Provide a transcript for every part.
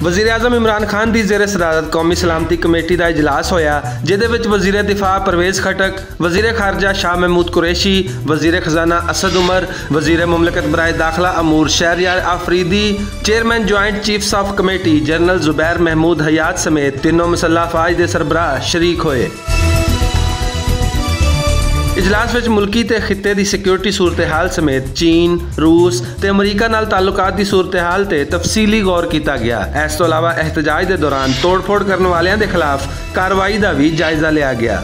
वज़ीर आज़म इमरान खान की ज़ेर सदारत कौमी सलामती कमेटी का इजलास होया, जिहदे विच वज़ीर दिफा परवेज़ खटक, वज़ीर खारजा शाह महमूद कुरैशी, वज़ीर खजाना असद उमर, वज़ीर मुमलकत बराए दाखिला अमूर Shehryar Afridi, chairman joint chiefs of committee general Zubair Mahmood Hayat समेत तीनों मुसल्ह फौज के सरबराह शरीक होए। इजलास विच मुल्की ते खिते की सिक्योरिटी सूरत हाल समेत चीन, रूस ते अमरीका नाल ताल्लुकात की सूरत हाल ते तफसीली गौर किया गया। इस तो अलावा एहतजाज के दौरान तोड़ फोड़ करने वालों के खिलाफ कार्रवाई का भी जायजा लिया गया।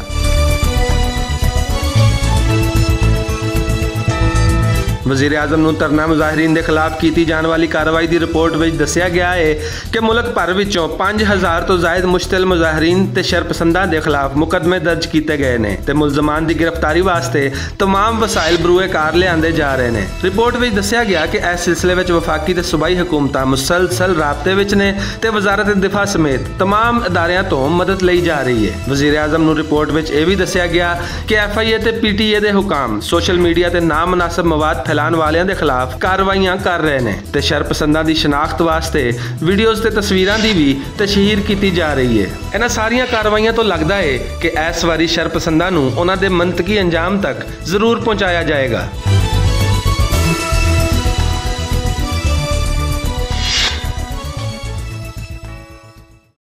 वज़ीर आज़म नूं धरना मुजाहिरीन के खिलाफ की जाने वाली कार्रवाई की रिपोर्ट में दस्सिया गया है कि मुल्क भर विचों 5000 तो जायद मुश्तिल मुजाहिरीन ते शरपसंदां के खिलाफ मुकदमे दर्ज किए गए हैं ते मुलजमान की गिरफ्तारी वास्ते तमाम वसाइल बरूए कार लिआंदे जा रहे हैं। रिपोर्ट में दस्सिया गया कि इस सिलसिले में वफाकी ते सूबाई हुकूमतां मुसलसल राबते विच ने ते वजारत दिफा समेत तमाम अदारियां तो मदद ली जा रही है। वज़ीर आज़म नूं रिपोर्ट में यह भी दस्सिया गया कि FIA ते PTA के हुकाम सोशल मीडिया ते नामनासिब मवाद फैलाने वालों के खिलाफ कार्रवाइयां कर रहे हैं ते शरपसंदां की शनाख्त वास्ते वीडियोज़ ते तस्वीरां की भी तशहीर की जा रही है। इन्हां सारियां कार्रवाइयां तो लगता है कि इस बारी शरपसंदां नूं उन्हां दे मंतकी अंजाम तक जरूर पहुंचाया जाएगा।